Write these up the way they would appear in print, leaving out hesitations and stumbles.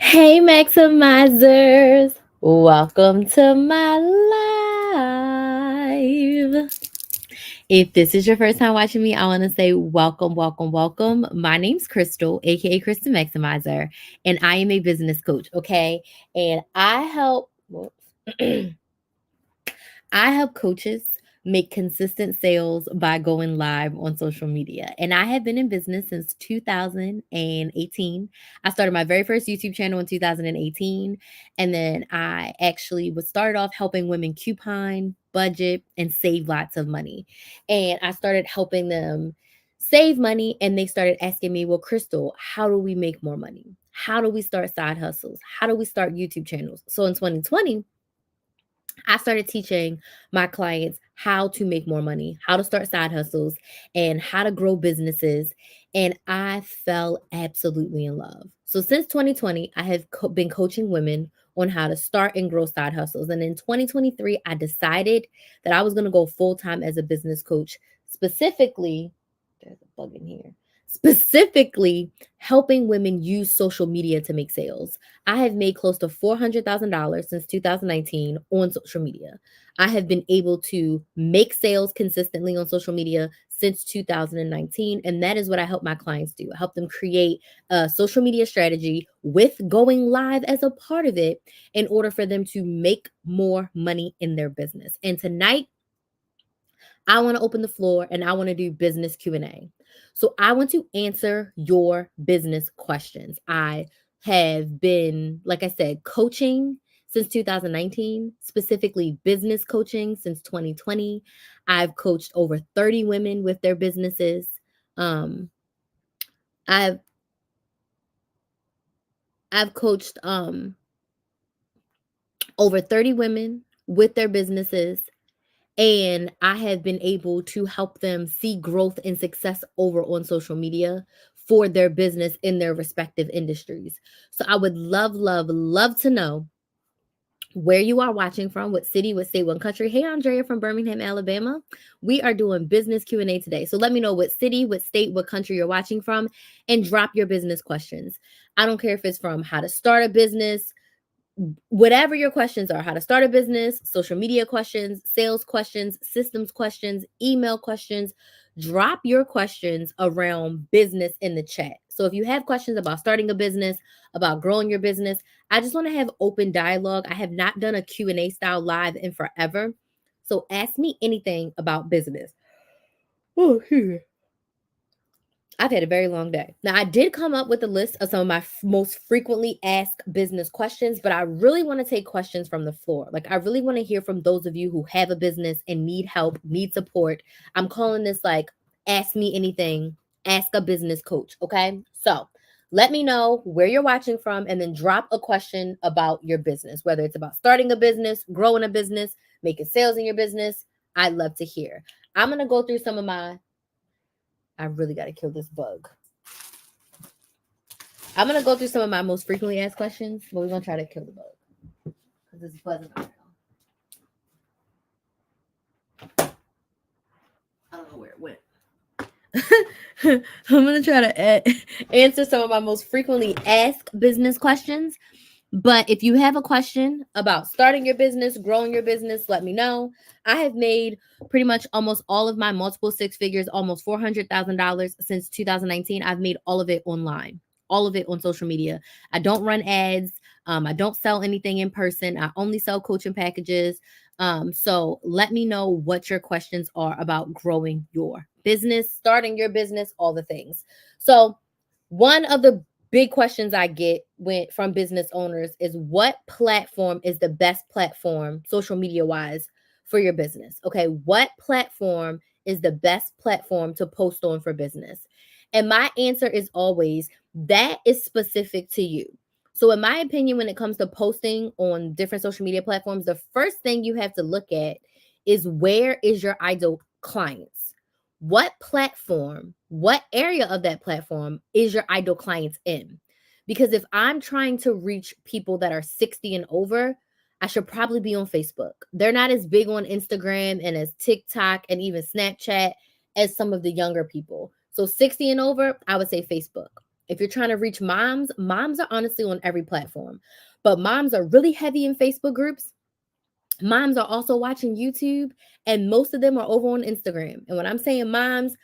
Hey, Maximizers. Welcome to my live. If this is your first time watching me, I want to say welcome, welcome, welcome. My name's Crystal, aka Kristen Maximizer, and I am a business coach, okay? And I help I help coaches make consistent sales by going live on social media. And I have been in business since 2018. I started my very first YouTube channel in 2018. And then I actually was started off helping women coupon, budget, and save lots of money. And I started helping them save money. And they started asking me, well, Crystal, how do we make more money? How do we start side hustles? How do we start YouTube channels? So in 2020, I started teaching my clients how to make more money, how to start side hustles, and how to grow businesses. And I fell absolutely in love. So since 2020, I have been coaching women on how to start and grow side hustles. And in 2023, I decided that I was going to go full time as a business coach, specifically, there's a bug in here, specifically helping women use social media to make sales. I have made close to $400,000 since 2019 on social media. I have been able to make sales consistently on social media since 2019. And that is what I help my clients do. I help them create a social media strategy with going live as a part of it in order for them to make more money in their business. And tonight, I want to open the floor and I want to do business Q&A. So I want to answer your business questions. I have been, like I said, coaching since 2019, specifically business coaching since 2020. I've coached over 30 women with their businesses. Um, I've I've coached over 30 women with their businesses, and I have been able to help them see growth and success over on social media for their business in their respective industries. So I would love, love, love to know where you are watching from, what city, what state, what country. Hey, Andrea from Birmingham, Alabama. We are doing business Q&A today. So let me know what city, what state, what country you're watching from, and drop your business questions. I don't care if it's from how to start a business, whatever your questions are, how to start a business, social media questions, sales questions, systems questions, email questions, drop your questions around business in the chat. So if you have questions about starting a business, about growing your business, I just want to have open dialogue. I have not done a Q&A style live in forever. So ask me anything about business. Oh, I've had a very long day. Now, I did come up with a list of some of my most frequently asked business questions, but I really want to take questions from the floor. Like, I really want to hear from those of you who have a business and need help, need support. I'm calling this like Ask Me Anything, Ask a Business Coach. Okay. So, let me know where you're watching from and then drop a question about your business, whether it's about starting a business, growing a business, making sales in your business. I'd love to hear. I'm going to go through some of my I really got to kill this bug. I'm going to go through some of my most frequently asked questions, but we're going to try to kill the bug because it's buzzing around. I don't know where it went. I'm going to try to answer some of my most frequently asked business questions. But if you have a question about starting your business, growing your business, let me know. I have made pretty much almost all of my multiple six figures, almost $400,000 since 2019. I've made all of it online, all of it on social media. I don't run ads. I don't sell anything in person. I only sell coaching packages. So let me know what your questions are about growing your business, starting your business, all the things. So one of the big questions I get from business owners is what platform is the best platform, social media wise, for your business? Okay, what platform is the best platform to post on for business? And my answer is always that is specific to you. So, in my opinion, when it comes to posting on different social media platforms, the first thing you have to look at is where is your ideal clients? What platform, what area of that platform is your ideal clients in? Because if I'm trying to reach people that are 60 and over, I should probably be on Facebook. They're not as big on Instagram and as TikTok and even Snapchat as some of the younger people. So 60 and over, I would say Facebook. If you're trying to reach moms, moms are honestly on every platform, but moms are really heavy in Facebook groups. Moms are also watching YouTube, and most of them are over on Instagram. And when I'm saying moms,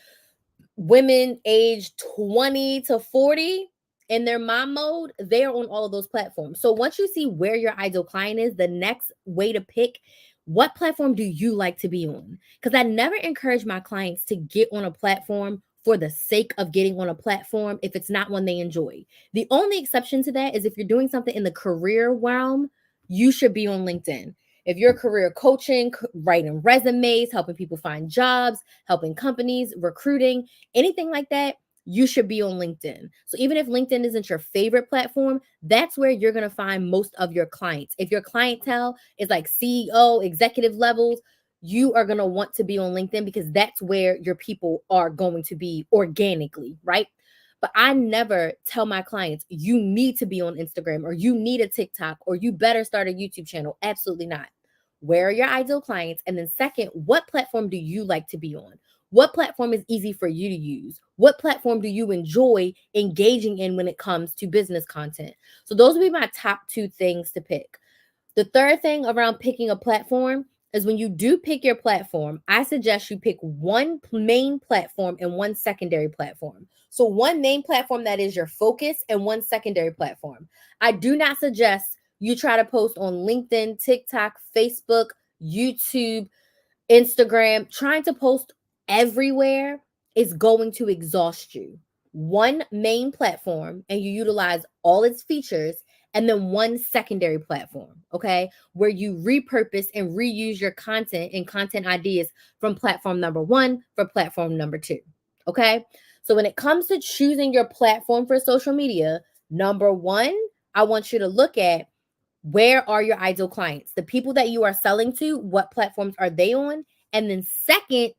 women aged 20 to 40 in their mom mode, they're on all of those platforms. So once you see where your ideal client is, the next way to pick, what platform do you like to be on? Because I never encourage my clients to get on a platform for the sake of getting on a platform if it's not one they enjoy. The only exception to that is if you're doing something in the career realm, you should be on LinkedIn. If you're career coaching, writing resumes, helping people find jobs, helping companies, recruiting, anything like that, you should be on LinkedIn. So even if LinkedIn isn't your favorite platform, that's where you're going to find most of your clients. If your clientele is like CEO, executive levels, you are going to want to be on LinkedIn because that's where your people are going to be organically, right? But I never tell my clients, you need to be on Instagram or you need a TikTok or you better start a YouTube channel. Absolutely not. Where are your ideal clients? And then, second, what platform do you like to be on? What platform is easy for you to use? What platform do you enjoy engaging in when it comes to business content? So, those would be my top two things to pick. The third thing around picking a platform is when you do pick your platform, I suggest you pick one main platform and one secondary platform. So, one main platform that is your focus and one secondary platform. I do not suggest you try to post on LinkedIn, TikTok, Facebook, YouTube, Instagram. Trying to post everywhere is going to exhaust you. One main platform and you utilize all its features, and then one secondary platform, okay, where you repurpose and reuse your content and content ideas from platform number one for platform number two, okay? So when it comes to choosing your platform for social media, number one, I want you to look at where are your ideal clients? The people that you are selling to, what platforms are they on? And then second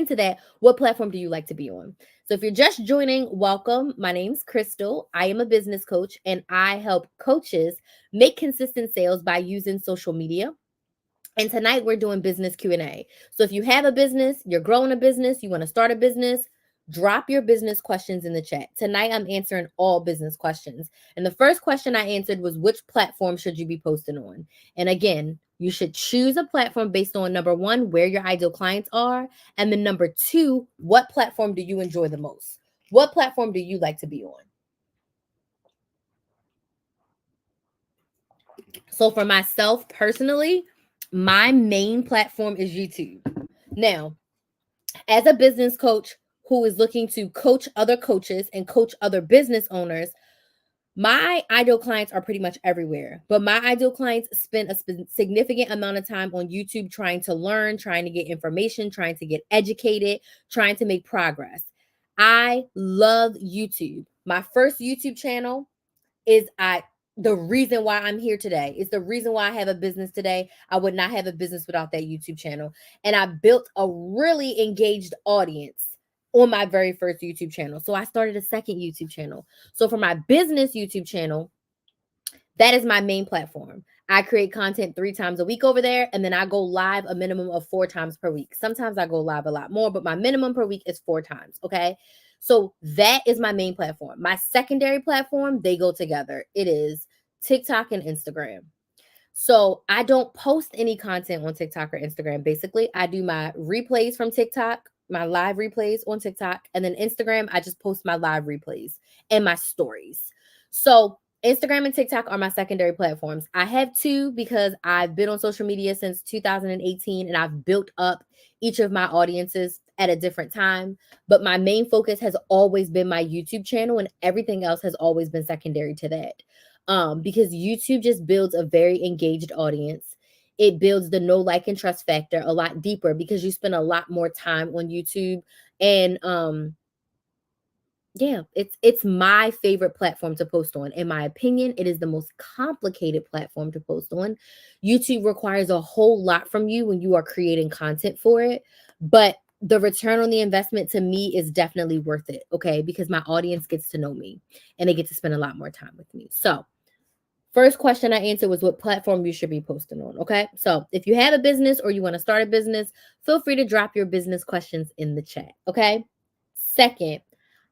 to that, what platform do you like to be on? So if you're just joining, welcome. My name's Crystal. I am a business coach and I help coaches make consistent sales by using social media. And tonight we're doing business Q&A. So if you have a business, you're growing a business, you want to start a business, drop your business questions in the chat. Tonight I'm answering all business questions. And the first question I answered was, which platform should you be posting on? And again, you should choose a platform based on number one, where your ideal clients are, and then number two, what platform do you enjoy the most? What platform do you like to be on? So for myself personally, my main platform is YouTube. Now, as a business coach who is looking to coach other coaches and coach other business owners, my ideal clients are pretty much everywhere. But my ideal clients spend a significant amount of time on YouTube trying to learn, trying to get information, trying to get educated, trying to make progress. I love YouTube. My first YouTube channel is the reason why I'm here today. It's the reason why I have a business today. I would not have a business without that YouTube channel. And I built a really engaged audience on my very first YouTube channel. So I started a second YouTube channel. So for my business YouTube channel, that is my main platform. I create content 3 times a week over there, and then I go live a minimum of 4 times per week. Sometimes I go live a lot more, but my minimum per week is 4 times. Okay. So that is my main platform. My secondary platform, they go together. It is TikTok and Instagram. So I don't post any content on TikTok or Instagram. Basically, I do my replays from TikTok, my live replays on TikTok, and then Instagram, I just post my live replays and my stories. So Instagram and TikTok are my secondary platforms. I have two because I've been on social media since 2018 and I've built up each of my audiences at a different time. But my main focus has always been my YouTube channel, and everything else has always been secondary to that. Because YouTube just builds a very engaged audience. It builds the know, like, and trust factor a lot deeper because you spend a lot more time on YouTube. And yeah, it's my favorite platform to post on. In my opinion, it is the most complicated platform to post on. YouTube requires a whole lot from you when you are creating content for it, but the return on the investment to me is definitely worth it, okay? Because my audience gets to know me and they get to spend a lot more time with me. So, first question I answered was what platform you should be posting on, okay? So, if you have a business or you want to start a business, feel free to drop your business questions in the chat, okay? Second,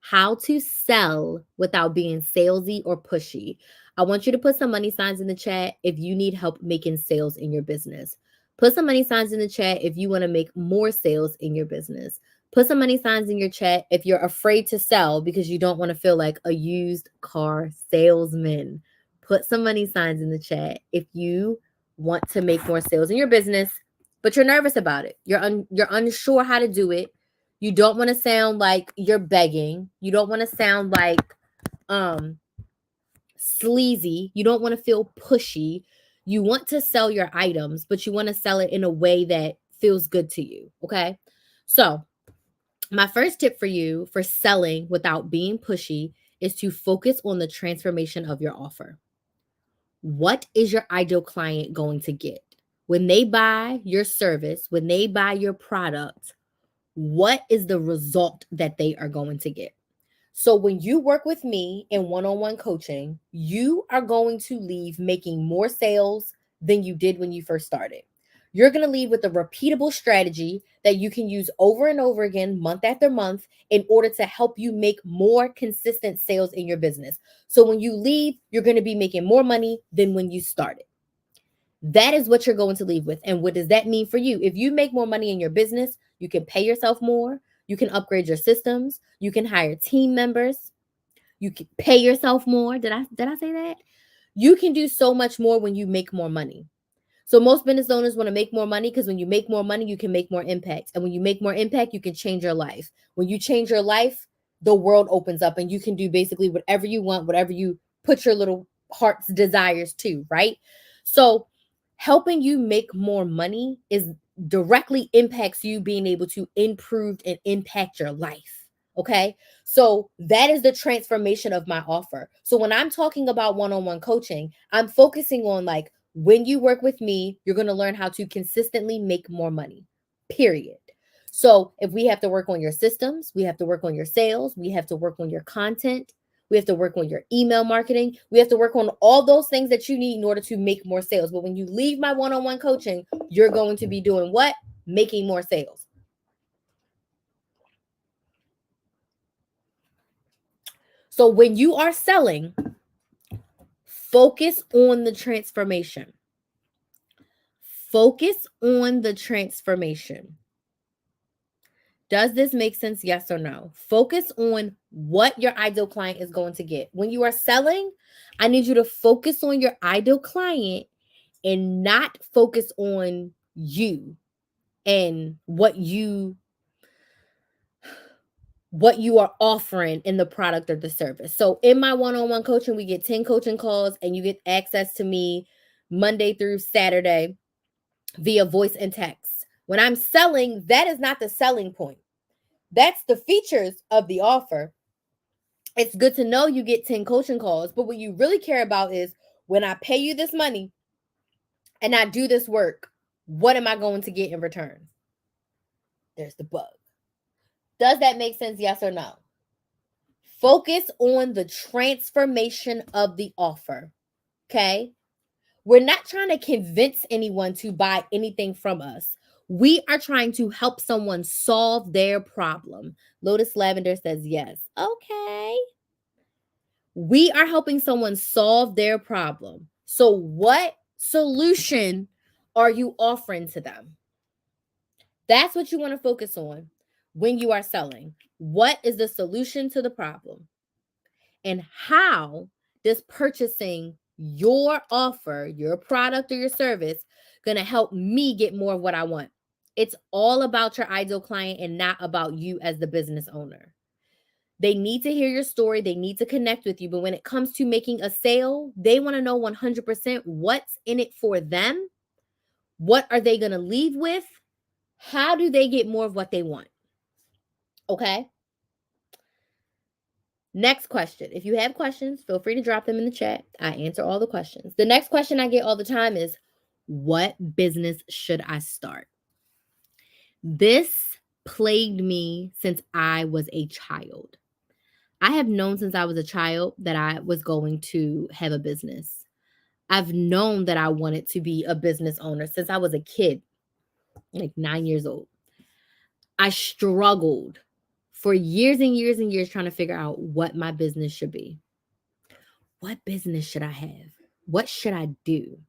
how to sell without being salesy or pushy. I want you to put some money signs in the chat if you need help making sales in your business. Put some money signs in the chat if you want to make more sales in your business. Put some money signs in your chat if you're afraid to sell because you don't want to feel like a used car salesman. Put some money signs in the chat if you want to make more sales in your business, but you're nervous about it. You're unsure how to do it. You don't want to sound like you're begging. You don't want to sound like um sleazy. You don't want to feel pushy. You want to sell your items, but you want to sell it in a way that feels good to you, okay? So, my first tip for you for selling without being pushy is to focus on the transformation of your offer. What is your ideal client going to get? When they buy your service, when they buy your product, what is the result that they are going to get? So when you work with me in one-on-one coaching, you are going to leave making more sales than you did when you first started. You're going to leave with a repeatable strategy that you can use over and over again, month after month, in order to help you make more consistent sales in your business. So when you leave, you're going to be making more money than when you started. That is what you're going to leave with. And what does that mean for you? If you make more money in your business, you can pay yourself more. You can upgrade your systems. You can hire team members. You can pay yourself more. Did I say that? You can do so much more when you make more money. So most business owners want to make more money because when you make more money, you can make more impact. And when you make more impact, you can change your life. When you change your life, the world opens up and you can do basically whatever you want, whatever you put your little heart's desires to, right? So helping you make more money is directly impacts you being able to improve and impact your life. Okay. So that is the transformation of my offer. So when I'm talking about one-on-one coaching, I'm focusing on like, when you work with me, you're going to learn how to consistently make more money, period. So if we have to work on your systems, we have to work on your sales, we have to work on your content, we have to work on your email marketing, we have to work on all those things that you need in order to make more sales. But when you leave my one-on-one coaching, you're going to be doing what? Making more sales. So when you are selling, focus on the transformation. Focus on the transformation. Does this make sense? Yes or no? Focus on what your ideal client is going to get. When you are selling, I need you to focus on your ideal client and not focus on you and what you are offering in the product or the service. So in my one-on-one coaching, we get 10 coaching calls and you get access to me Monday through Saturday via voice and text. When I'm selling, that is not the selling point. That's the features of the offer. It's good to know you get 10 coaching calls, but what you really care about is when I pay you this money and I do this work, what am I going to get in return? There's the bug. Does that make sense? Yes or no? Focus on the transformation of the offer. Okay? We're not trying to convince anyone to buy anything from us. We are trying to help someone solve their problem. Lotus Lavender says yes. Okay. We are helping someone solve their problem. So, what solution are you offering to them? That's what you want to focus on when you are selling. What is the solution to the problem? And how does purchasing your offer, your product or your service, going to help me get more of what I want? It's all about your ideal client and not about you as the business owner. They need to hear your story. They need to connect with you. But when it comes to making a sale, they want to know 100% what's in it for them. What are they going to leave with? How do they get more of what they want? Okay. Next question. If you have questions, feel free to drop them in the chat. I answer all the questions. The next question I get all the time is, what business should I start? This plagued me since I was a child. I have known since I was a child that I was going to have a business. I've known that I wanted to be a business owner since I was a kid, like 9 years old. I struggled for years and years and years trying to figure out what my business should be. What business should I have? What should I do?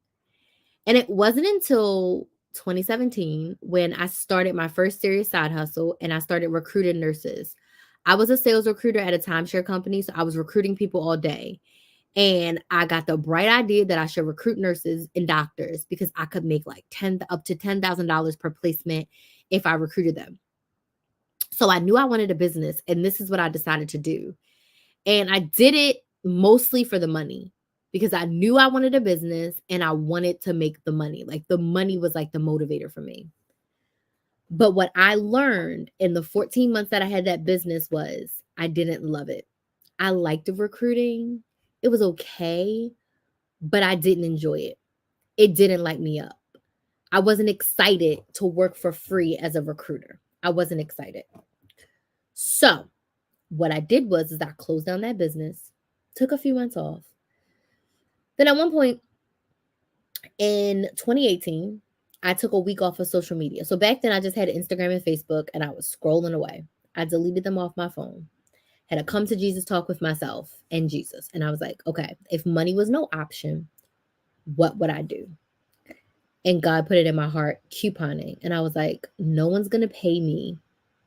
And it wasn't until 2017 when I started my first serious side hustle and I started recruiting nurses. I was a sales recruiter at a timeshare company, so I was recruiting people all day. And I got the bright idea that I should recruit nurses and doctors because I could make like up to $10,000 per placement if I recruited them. So I knew I wanted a business, and this is what I decided to do. And I did it mostly for the money because I knew I wanted a business and I wanted to make the money. Like the money was like the motivator for me. But what I learned in the 14 months that I had that business was I didn't love it. I liked the recruiting. It was okay, but I didn't enjoy it. It didn't light me up. I wasn't excited to work for free as a recruiter. I wasn't excited. So what I did was I closed down that business, took a few months off. Then at one point in 2018, I took a week off of social media. So back then I just had Instagram and Facebook and I was scrolling away. I deleted them off my phone. Had a come to Jesus talk with myself and Jesus. And I was like, okay, if money was no option, what would I do? And God put it in my heart, couponing. And I was like, no one's going to pay me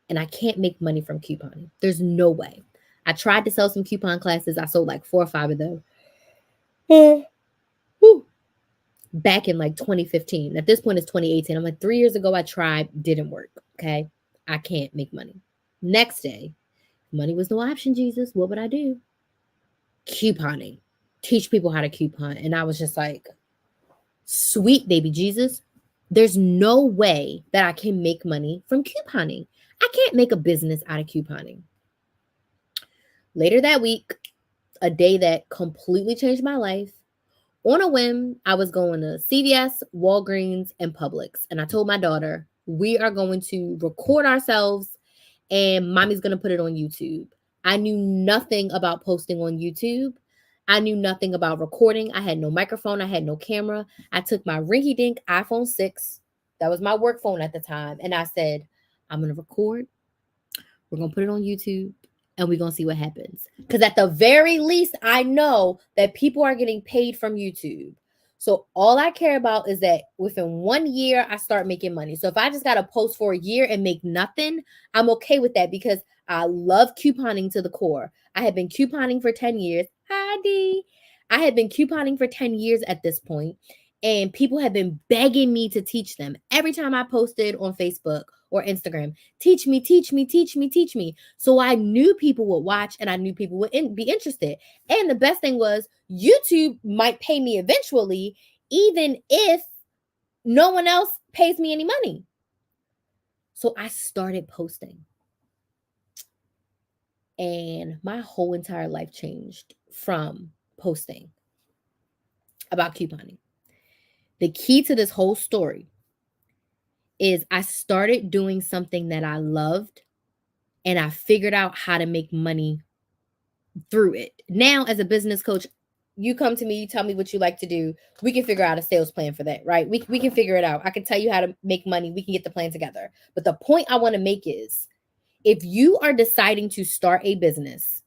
and I can't make money from couponing. There's no way. I tried to sell some coupon classes. I sold like 4 or 5 of them. Back in like 2015. At this point, it's 2018. I'm like, 3 years ago, I tried, didn't work. Okay. I can't make money. Next day, money was no option, Jesus. What would I do? Couponing. Teach people how to coupon. And I was just like, sweet baby Jesus. There's no way that I can make money from couponing. I can't make a business out of couponing. Later that week, a day that completely changed my life, on a whim, I was going to CVS, Walgreens, and Publix. And I told my daughter, we are going to record ourselves and mommy's going to put it on YouTube. I knew nothing about posting on YouTube. I knew nothing about recording. I had no microphone. I had no camera. I took my rinky-dink iPhone 6. That was my work phone at the time. And I said, I'm going to record. We're going to put it on YouTube. And we're going to see what happens. Because at the very least, I know that people are getting paid from YouTube. So all I care about is that within 1 year, I start making money. So if I just got to post for a year and make nothing, I'm okay with that because I love couponing to the core. I had been couponing for 10 years. Hi, D. I had been couponing for 10 years at this point, and people have been begging me to teach them. Every time I posted on Facebook or Instagram, teach me, teach me, teach me, teach me. So I knew people would watch and I knew people would be interested. And the best thing was YouTube might pay me eventually, even if no one else pays me any money. So I started posting. And my whole entire life changed from posting about couponing. The key to this whole story is I started doing something that I loved and I figured out how to make money through it. Now, as a business coach, you come to me, you tell me what you like to do. We can figure out a sales plan for that, right? We can figure it out. I can tell you how to make money. We can get the plan together. But the point I want to make is if you are deciding to start a business,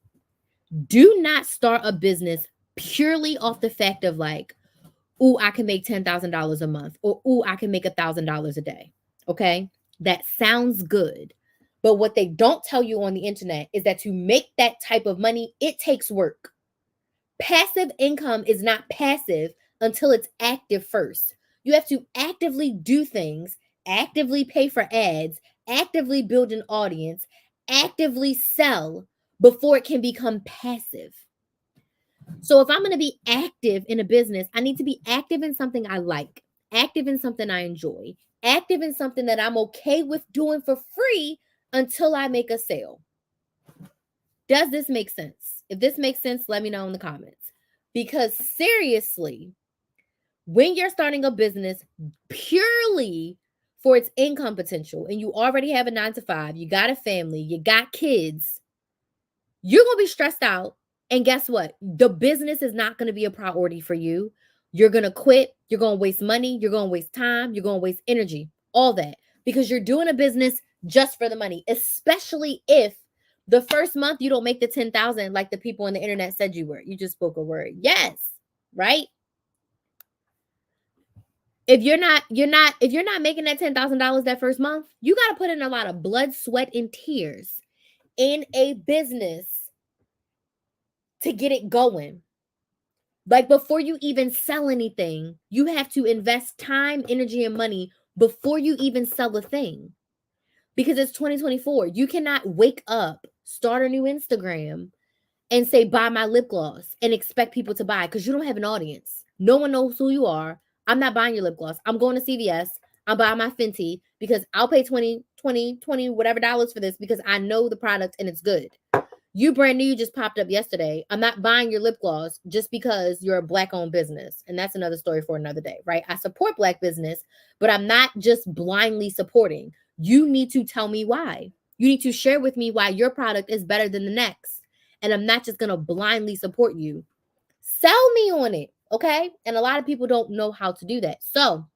do not start a business purely off the fact of like, ooh, I can make $10,000 a month, or ooh, I can make $1,000 a day. Okay. That sounds good. But what they don't tell you on the internet is that to make that type of money, it takes work. Passive income is not passive until it's active first. You have to actively do things, actively pay for ads, actively build an audience, actively sell before it can become passive. So if I'm going to be active in a business, I need to be active in something I like, active in something I enjoy, active in something that I'm okay with doing for free until I make a sale. Does this make sense? If this makes sense, let me know in the comments. Because seriously, when you're starting a business purely for its income potential and you already have a 9-to-5, you got a family, you got kids, you're going to be stressed out. And guess what? The business is not going to be a priority for you. You're going to quit. You're going to waste money. You're going to waste time. You're going to waste energy, all that, because you're doing a business just for the money, especially if The first month you don't make the 10,000 like the people on the internet said you were. You just spoke a word. Yes, right? If you're not making that $10,000 that first month, you got to put in a lot of blood, sweat, and tears in a business to get it going. Like before you even sell anything, you have to invest time, energy, and money before you even sell a thing. Because it's 2024. You cannot wake up, start a new Instagram, and say, buy my lip gloss and expect people to buy because you don't have an audience. No one knows who you are. I'm not buying your lip gloss. I'm going to CVS. I'm buying my Fenty because I'll pay 20, whatever dollars for this because I know the product and it's good. You brand new, you just popped up yesterday. I'm not buying your lip gloss just because you're a Black-owned business. And that's another story for another day, right? I support Black business, but I'm not just blindly supporting. You need to tell me why. You need to share with me why your product is better than the next. And I'm not just going to blindly support you. Sell me on it, okay? And a lot of people don't know how to do that. So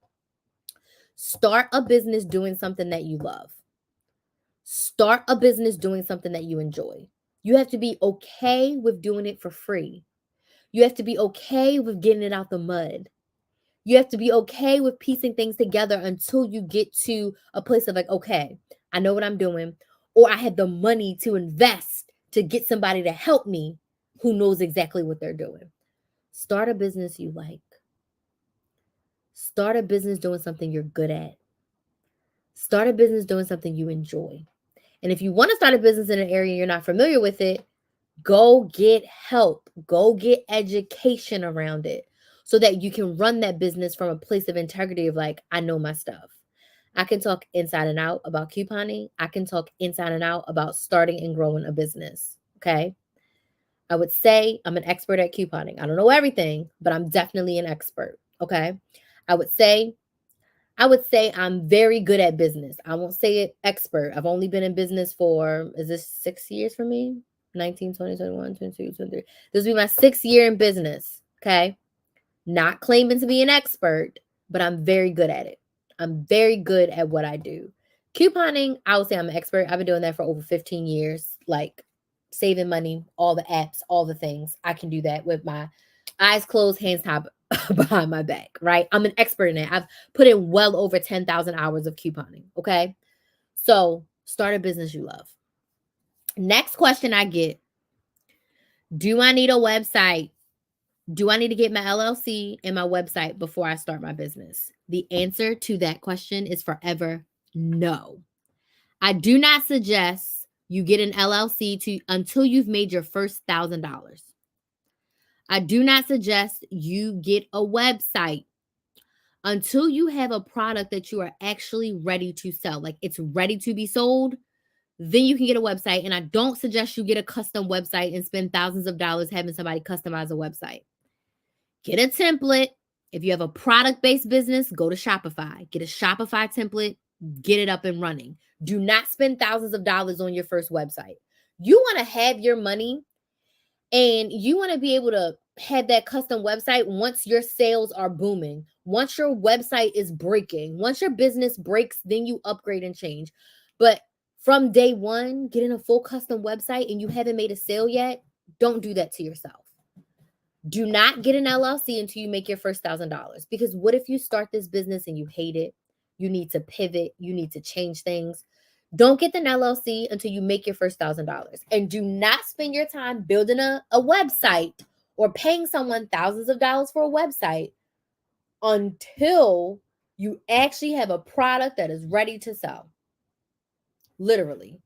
start a business doing something that you love. Start a business doing something that you enjoy. You have to be okay with doing it for free. You have to be okay with getting it out the mud. You have to be okay with piecing things together until you get to a place of like, okay, I know what I'm doing, or I have the money to invest to get somebody to help me who knows exactly what they're doing. Start a business you like. Start a business doing something you're good at. Start a business doing something you enjoy. And if you want to start a business in an area you're not familiar with it, go get help. Go get education around it so that you can run that business from a place of integrity of like, I know my stuff. I can talk inside and out about couponing. I can talk inside and out about starting and growing a business. Okay. I would say I'm an expert at couponing. I don't know everything, but I'm definitely an expert. Okay. I would say I'm very good at business. I won't say it expert. I've only been in business for, is this 6 years for me? 19, 20, 21, 22, 23. This will be my 6th year in business. Okay. Not claiming to be an expert, but I'm very good at it. I'm very good at what I do. Couponing, I would say I'm an expert. I've been doing that for over 15 years, like saving money, all the apps, all the things. I can do that with my eyes closed, hands tied behind my back, right? I'm an expert in it. I've put in well over 10,000 hours of couponing, okay? So start a business you love. Next question I get, do I need a website? Do I need to get my LLC and my website before I start my business? The answer to that question is forever no. I do not suggest you get an LLC until you've made your first $1,000. I do not suggest you get a website until you have a product that you are actually ready to sell. Like it's ready to be sold, then you can get a website. And I don't suggest you get a custom website and spend thousands of dollars having somebody customize a website. Get a template. If you have a product-based business, go to Shopify. Get a Shopify template, get it up and running. Do not spend thousands of dollars on your first website. You want to have your money and you want to be able to have that custom website once your sales are booming, once your website is breaking, once your business breaks, then you upgrade and change. But from day one, getting a full custom website and you haven't made a sale yet, don't do that to yourself. Do not get an LLC until you make your first $1,000. Because what if you start this business and you hate it? You need to pivot. You need to change things. Don't get an LLC until you make your first $1,000. And do not spend your time building a website or paying someone thousands of dollars for a website until you actually have a product that is ready to sell. Literally.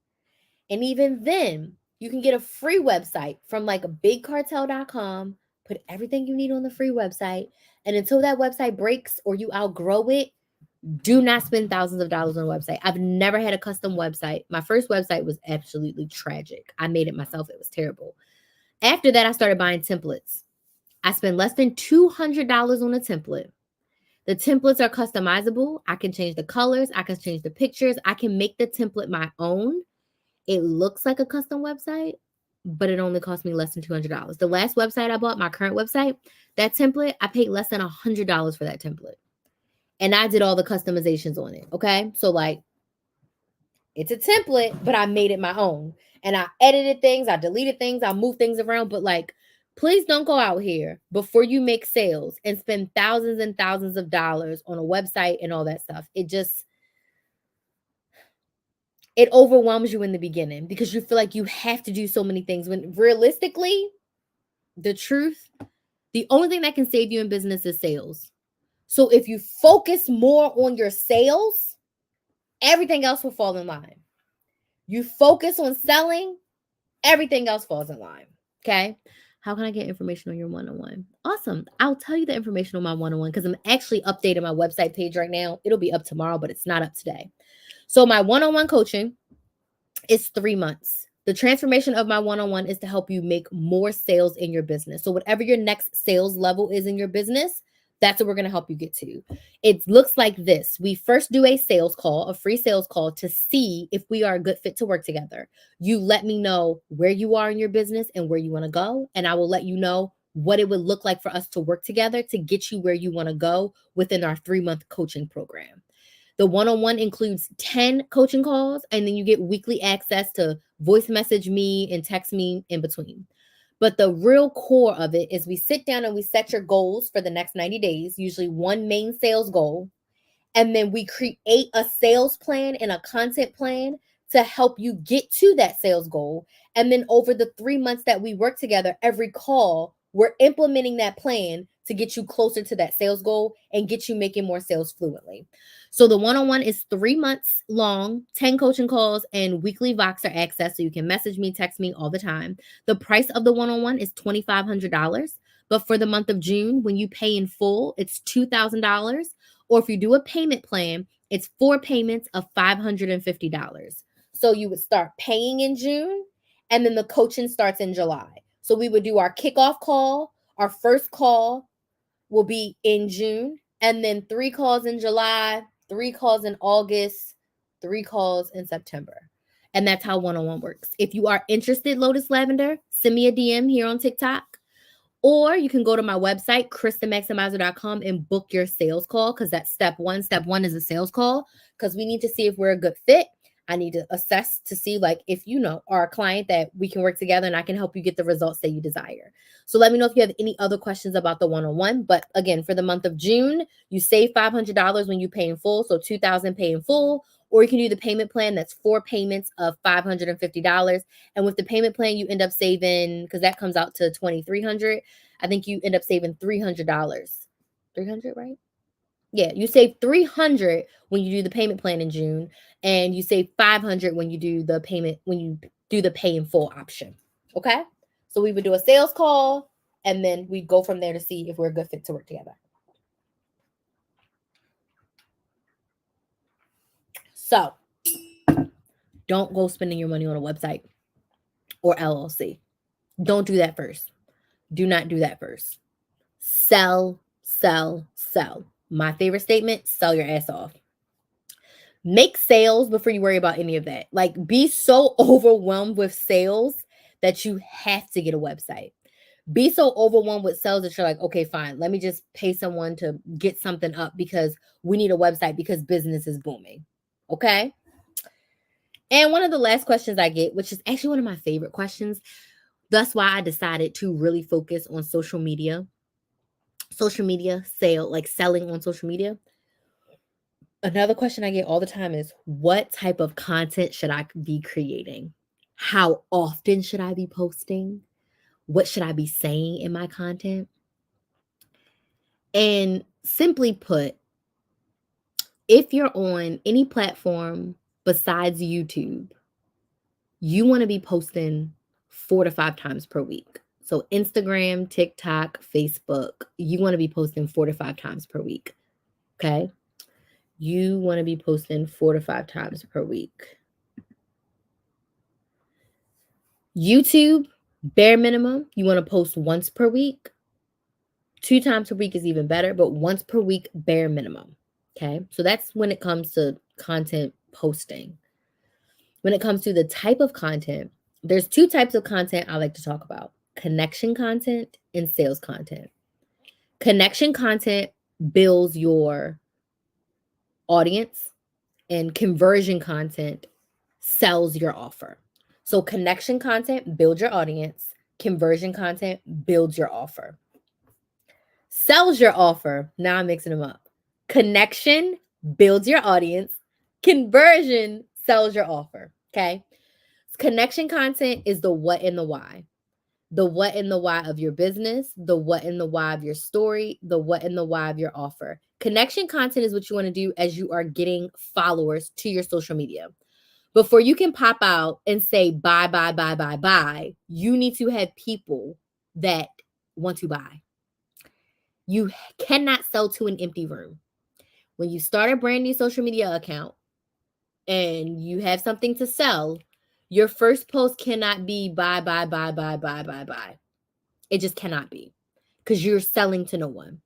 And even then, you can get a free website from like bigcartel.com. Put everything you need on the free website. And until that website breaks or you outgrow it, do not spend thousands of dollars on a website. I've never had a custom website. My first website was absolutely tragic. I made it myself. It was terrible. After that, I started buying templates. I spent less than $200 on a template. The templates are customizable. I can change the colors. I can change the pictures. I can make the template my own. It looks like a custom website, but it only cost me less than $200. The last website I bought, my current website, that template, I paid less than $100 for that template. And I did all the customizations on it. Okay. So like it's a template, but I made it my own. and I edited things, I deleted things, I moved things around. But like, please don't go out here before you make sales and spend thousands and thousands of dollars on a website and all that stuff. It overwhelms you in the beginning because you feel like you have to do so many things when realistically, the truth, the only thing that can save you in business is sales. So if you focus more on your sales, everything else will fall in line. You focus on selling, everything else falls in line. Okay. How can I get information on your one-on-one? Awesome. I'll tell you the information on my one-on-one because I'm actually updating my website page right now. It'll be up tomorrow, but it's not up today. So my one-on-one coaching is 3 months. The transformation of my one-on-one is to help you make more sales in your business. So whatever your next sales level is in your business, that's what we're going to help you get to. It looks like this. We first do a sales call, a free sales call to see if we are a good fit to work together. You let me know where you are in your business and where you want to go, and I will let you know what it would look like for us to work together to get you where you want to go within our 3-month coaching program. The one-on-one includes 10 coaching calls, and then you get weekly access to voice message me and text me in between. But the real core of it is we sit down and we set your goals for the next 90 days, usually one main sales goal. And then we create a sales plan and a content plan to help you get to that sales goal. And then over the 3 months that we work together, every call, we're implementing that plan to get you closer to that sales goal and get you making more sales fluently. So the one-on-one is 3 months long, 10 coaching calls, and weekly Voxer access. So you can message me, text me all the time. The price of the one-on-one is $2,500. But for the month of June, when you pay in full, it's $2,000. Or if you do a payment plan, it's 4 payments of $550. So you would start paying in June, and then the coaching starts in July. So we would do our kickoff call. Our first call will be in June, and then 3 calls in July, 3 calls in August, 3 calls in September. And that's how one-on-one works. If you are interested, Lotus Lavender, send me a DM here on TikTok. Or you can go to my website, KristenMaximizer.com, and book your sales call because that's step one. Step one is a sales call because we need to see if we're a good fit. I need to assess to see like if you know are a client that we can work together and I can help you get the results that you desire. So let me know if you have any other questions about the one-on-one. But again, for the month of June, you save $500 when you pay in full. So $2,000 pay in full. Or you can do the payment plan. That's 4 payments of $550. And with the payment plan, you end up saving, because that comes out to $2,300. I think you end up saving $300. $300, right? Yeah, you save $300 when you do the payment plan in June, and you save $500 when you do the pay in full option. Okay? So we would do a sales call, and then we go from there to see if we're a good fit to work together. So don't go spending your money on a website or LLC. Don't do that first. Do not do that first. Sell, sell, sell. My favorite statement, sell your ass off. Make sales before you worry about any of that. Like, be so overwhelmed with sales that you have to get a website. Be so overwhelmed with sales that you're like, okay, fine, let me just pay someone to get something up because we need a website because business is booming. Okay? And one of the last questions I get, which is actually one of my favorite questions, that's why I decided to really focus on social media, selling on social media. Another question I get all the time is, what type of content should I be creating? How often should I be posting? What should I be saying in my content? And simply put, if you're on any platform besides YouTube, you want to be posting 4 to 5 times per week. So Instagram, TikTok, Facebook, you want to be posting 4 to 5 times per week. Okay? You want to be posting 4 to 5 times per week. YouTube, bare minimum, you want to post once per week. 2 times per week is even better, but once per week, bare minimum. Okay? So that's when it comes to content posting. When it comes to the type of content, there's 2 types of content I like to talk about: connection content and sales content. Connection content builds your audience, and conversion content sells your offer. So connection content, build your audience. Conversion content, builds your offer. Sells your offer. Now I'm mixing them up. Connection builds your audience. Conversion sells your offer. Okay. Connection content is the what and the why. The what and the why of your business, the what and the why of your story, the what and the why of your offer. Connection content is what you want to do as you are getting followers to your social media. Before you can pop out and say buy, buy, buy, buy, buy, you need to have people that want to buy. You cannot sell to an empty room. When you start a brand new social media account and you have something to sell, your first post cannot be buy, buy, buy, buy, buy, buy, buy. It just cannot be, because you're selling to no one.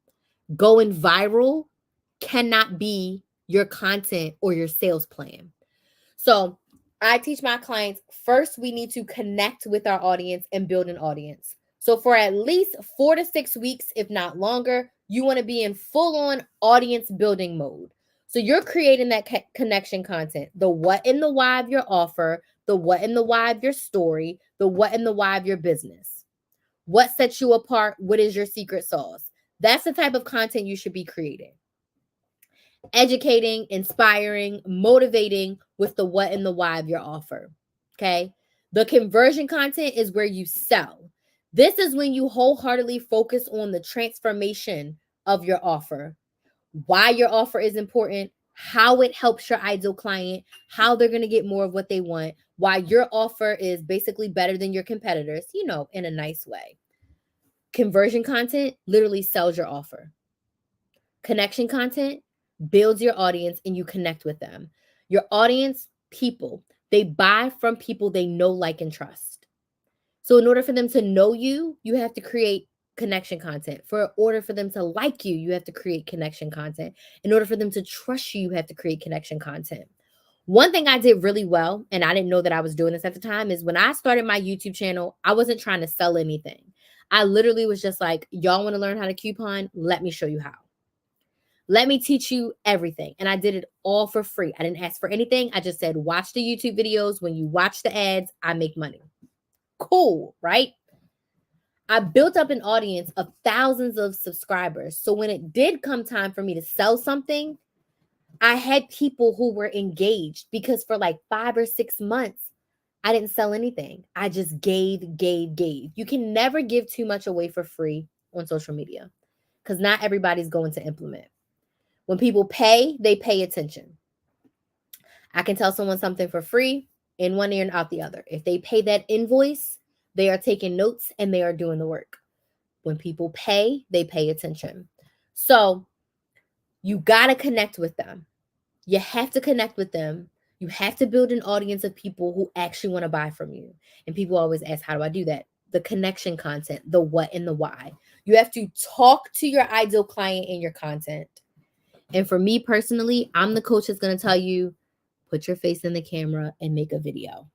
Going viral cannot be your content or your sales plan. So I teach my clients, first, we need to connect with our audience and build an audience. So for at least 4 to 6 weeks, if not longer, you want to be in full on audience building mode. So you're creating that connection content, the what and the why of your offer, the what and the why of your story, the what and the why of your business. What sets you apart? What is your secret sauce? That's the type of content you should be creating. Educating, inspiring, motivating with the what and the why of your offer. Okay. The conversion content is where you sell. This is when you wholeheartedly focus on the transformation of your offer, why your offer is important, how it helps your ideal client, how they're going to get more of what they want, why your offer is basically better than your competitors, in a nice way. Conversion content literally sells your offer. Connection content builds your audience and you connect with them. Your audience, people, they buy from people they know, like, and trust. So in order for them to know you, you have to create connection content. For order for them to like you, you have to create connection content. In order for them to trust you, you have to create connection content. One thing I did really well, and I didn't know that I was doing this at the time, is when I started my YouTube channel, I wasn't trying to sell anything. I literally was just like, y'all want to learn how to coupon? Let me show you how. Let me teach you everything. And I did it all for free. I didn't ask for anything. I just said, watch the YouTube videos. When you watch the ads, I make money. Cool, right? I built up an audience of thousands of subscribers. So when it did come time for me to sell something, I had people who were engaged, because for like 5 or 6 months, I didn't sell anything. I just gave. You can never give too much away for free on social media, because not everybody's going to implement. When people pay, they pay attention. I can tell someone something for free in one ear and out the other. If they pay that invoice, they are taking notes and they are doing the work. When people pay, they pay attention. So you got to connect with them. You have to connect with them. You have to build an audience of people who actually want to buy from you. And people always ask, how do I do that? The connection content, the what and the why. You have to talk to your ideal client in your content. And for me personally, I'm the coach that's going to tell you, put your face in the camera and make a video.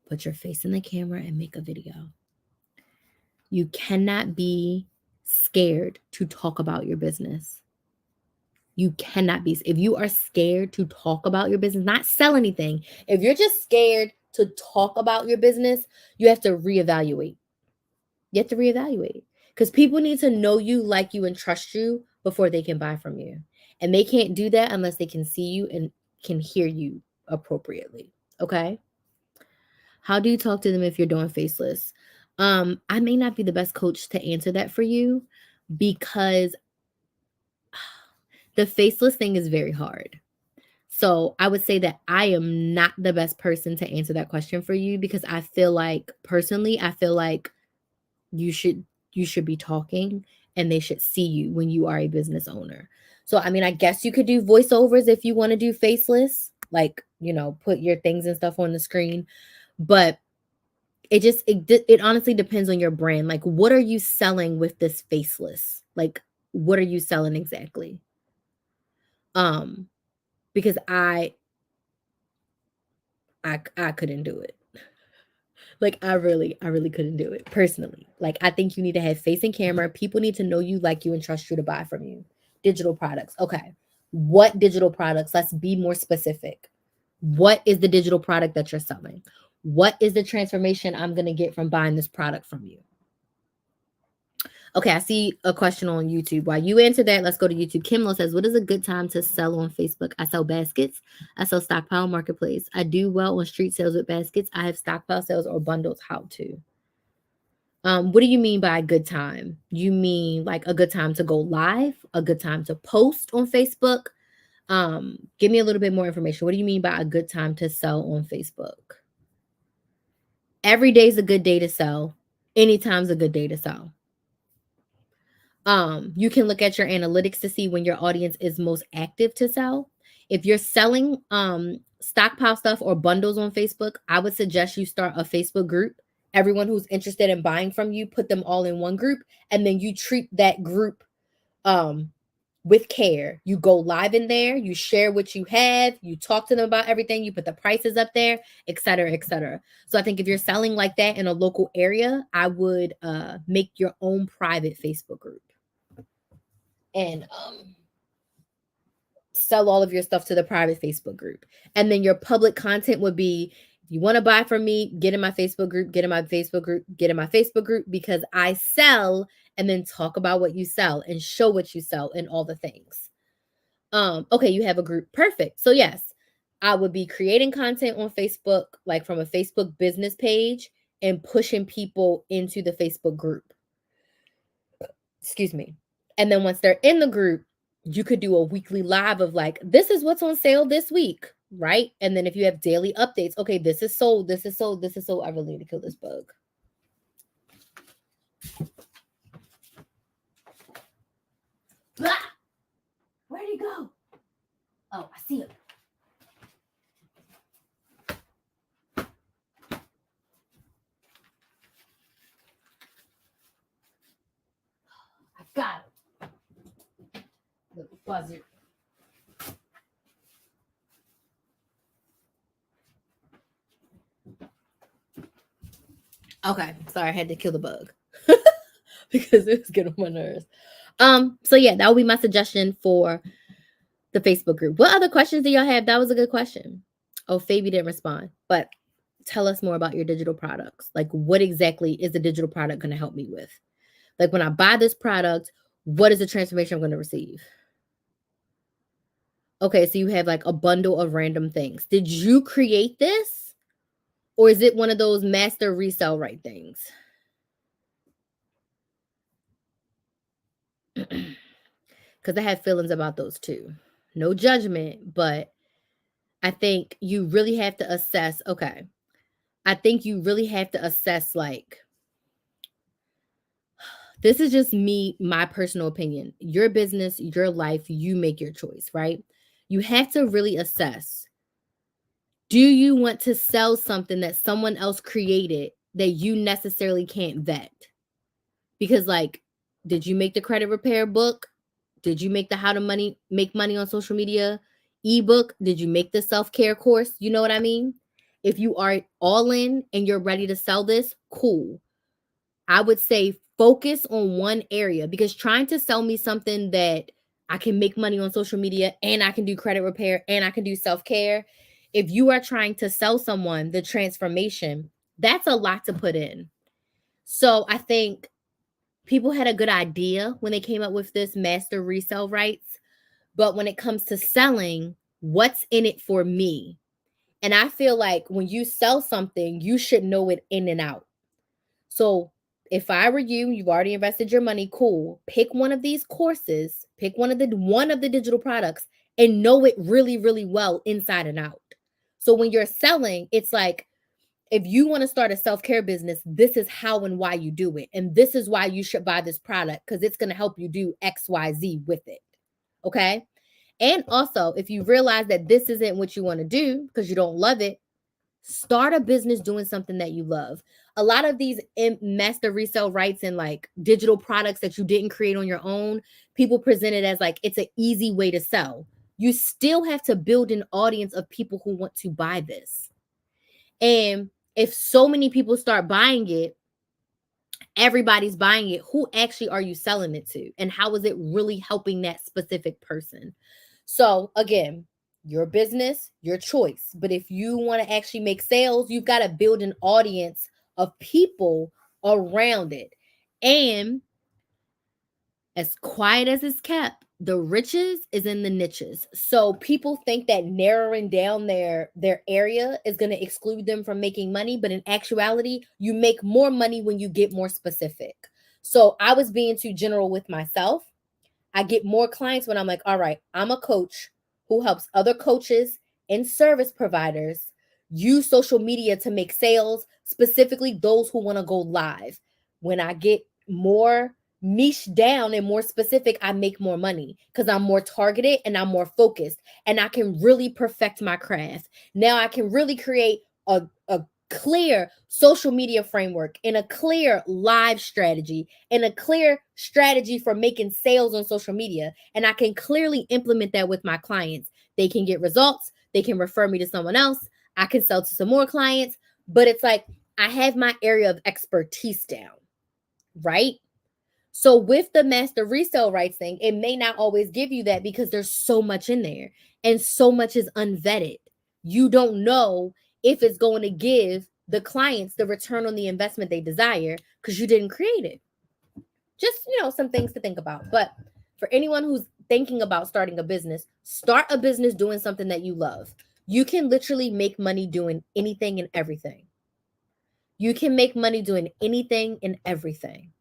Put your face in the camera and make a video. You cannot be scared to talk about your business. You cannot be. If you are scared to talk about your business, not sell anything, if you're just scared to talk about your business, you have to reevaluate. You have to reevaluate, because people need to know you, like you, and trust you before they can buy from you. And they can't do that unless they can see you and can hear you appropriately. Okay. How do you talk to them if you're doing faceless? I may not be the best coach to answer that for you, because the faceless thing is very hard. So I would say that I am not the best person to answer that question for you, because I feel like, personally, you should be talking and they should see you when you are a business owner. So, I mean, I guess you could do voiceovers if you want to do faceless, like, put your things and stuff on the screen. But it honestly depends on your brand. Like, what are you selling with this faceless? Like, what are you selling exactly? Because I couldn't do it. Like, I really couldn't do it personally. Like, I think you need to have face and camera. People need to know you, like you, and trust you to buy from you. Digital products. Okay. What digital products? Let's be more specific. What is the digital product that you're selling? What is the transformation I'm going to get from buying this product from you? Okay, I see a question on YouTube. While you answer that, let's go to YouTube. Kimlo says, what is a good time to sell on Facebook? I sell baskets. I sell stockpile marketplace. I do well on street sales with baskets. I have stockpile sales or bundles. How to? What do you mean by a good time? You mean like a good time to go live, a good time to post on Facebook? Give me a little bit more information. What do you mean by a good time to sell on Facebook? Every day is a good day to sell. Anytime's a good day to sell. You can look at your analytics to see when your audience is most active to sell. If you're selling stockpile stuff or bundles on Facebook, I would suggest you start a Facebook group. Everyone who's interested in buying from you, put them all in one group, and then you treat that group with care. You go live in there, you share what you have, you talk to them about everything, you put the prices up there, etc., etc. So I think if you're selling like that in a local area, I would make your own private Facebook group and sell all of your stuff to the private Facebook group. And then your public content would be, if you want to buy from me, get in my Facebook group, get in my Facebook group, get in my Facebook group, because I sell, and then talk about what you sell and show what you sell and all the things. Okay, you have a group. Perfect. So yes, I would be creating content on Facebook, like from a Facebook business page, and pushing people into the Facebook group. Excuse me. And then once they're in the group, you could do a weekly live of like, this is what's on sale this week, right? And then if you have daily updates, okay, this is sold, this is sold, this is sold. I really need to kill this bug. Blah! Where'd he go? Oh, I see him. I got him. The buzzard. Okay, sorry, I had to kill the bug because it was getting on my nerves. So yeah, that would be my suggestion for the Facebook group. What other questions do y'all have? That was a good question. Oh, Fabi didn't respond, but tell us more about your digital products. Like, what exactly is the digital product going to help me with? Like, when I buy this product, what is the transformation I'm going to receive? Okay, so you have like a bundle of random things. Did you create this? Or is it one of those master resell right things? Because I have feelings about those too. No judgment, but I think you really have to assess. Okay. I think you really have to assess, like, this is just me, my personal opinion. Your business, your life, you make your choice, right? You have to really assess, do you want to sell something that someone else created that you necessarily can't vet? Because, like, did you make the credit repair book? Did you make the how to make money on social media ebook? Did you make the self-care course? You know what I mean? If you are all in and you're ready to sell this, cool. I would say focus on one area, because trying to sell me something that I can make money on social media and I can do credit repair and I can do self-care, if you are trying to sell someone the transformation, that's a lot to put in. So I think people had a good idea when they came up with this master resell rights, but when it comes to selling, what's in it for me? And I feel like when you sell something, you should know it in and out. So if I were you, you've already invested your money, cool. Pick one of these courses, pick one of the digital products, and know it really, really well inside and out. So when you're selling, it's like, if you want to start a self-care business, this is how and why you do it. And this is why you should buy this product, because it's going to help you do XYZ with it. Okay. And also, if you realize that this isn't what you want to do because you don't love it, start a business doing something that you love. A lot of these master resale rights and like digital products that you didn't create on your own, people present it as like it's an easy way to sell. You still have to build an audience of people who want to buy this. And if so many people start buying it, everybody's buying it, who actually are you selling it to? And how is it really helping that specific person? So again, Your business, your choice. But if you want to actually make sales, you've got to build an audience of people around it. And as quiet as it's kept, the riches is in the niches. So people think that narrowing down their area is going to exclude them from making money, but in actuality, you make more money when you get more specific. So I was being too general with myself. I get more clients when I'm like, all right, I'm a coach who helps other coaches and service providers use social media to make sales, specifically those who want to go live. When I get more niche down and more specific, I make more money because I'm more targeted and I'm more focused and I can really perfect my craft. Now I can really create a clear social media framework and a clear live strategy and a clear strategy for making sales on social media. And I can clearly implement that with my clients. They can get results, they can refer me to someone else, I can sell to some more clients, but it's like I have my area of expertise down, right? So with the master resale rights thing, it may not always give you that because there's so much in there and so much is unvetted. You don't know if it's going to give the clients the return on the investment they desire because you didn't create it. Just, some things to think about. But for anyone who's thinking about starting a business, start a business doing something that you love. You can literally make money doing anything and everything. You can make money doing anything and everything.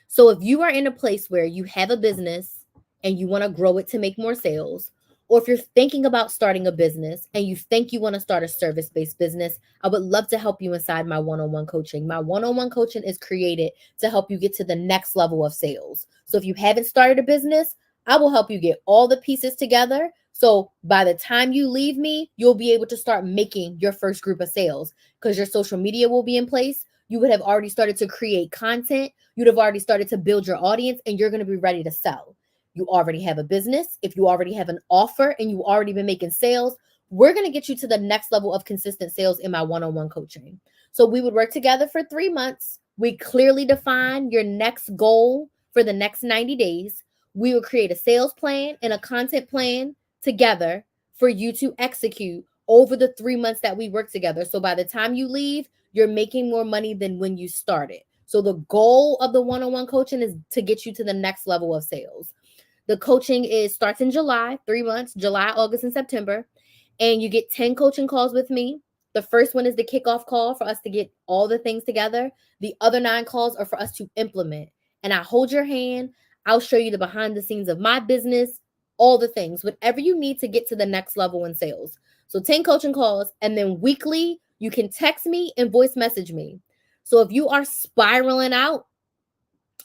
So if you are in a place where you have a business and you want to grow it to make more sales, or if you're thinking about starting a business and you think you want to start a service-based business, I would love to help you inside my one-on-one coaching. My one-on-one coaching is created to help you get to the next level of sales. So if you haven't started a business, I will help you get all the pieces together. So by the time you leave me, you'll be able to start making your first group of sales because your social media will be in place. You would have already started to create content. You'd have already started to build your audience and you're going to be ready to sell. You already have a business. If you already have an offer and you already been making sales, we're going to get you to the next level of consistent sales in my one-on-one coaching. So we would work together for 3 months. We clearly define your next goal for the next 90 days. We will create a sales plan and a content plan together for you to execute over the 3 months that we work together. So by the time you leave, you're making more money than when you started. So the goal of the one-on-one coaching is to get you to the next level of sales. The coaching starts in July, 3 months, July, August, and September. And you get 10 coaching calls with me. The first one is the kickoff call for us to get all the things together. The other 9 calls are for us to implement. And I hold your hand. I'll show you the behind the scenes of my business, all the things, whatever you need to get to the next level in sales. So 10 coaching calls, and then weekly, you can text me and voice message me. So if you are spiraling out,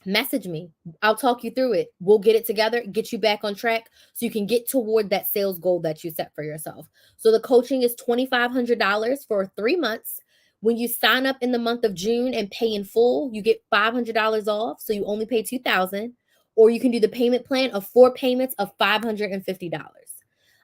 message me. I'll talk you through it. We'll get it together, get you back on track so you can get toward that sales goal that you set for yourself. So the coaching is $2,500 for 3 months. When you sign up in the month of June and pay in full, you get $500 off. So you only pay $2,000, or you can do the payment plan of 4 payments of $550.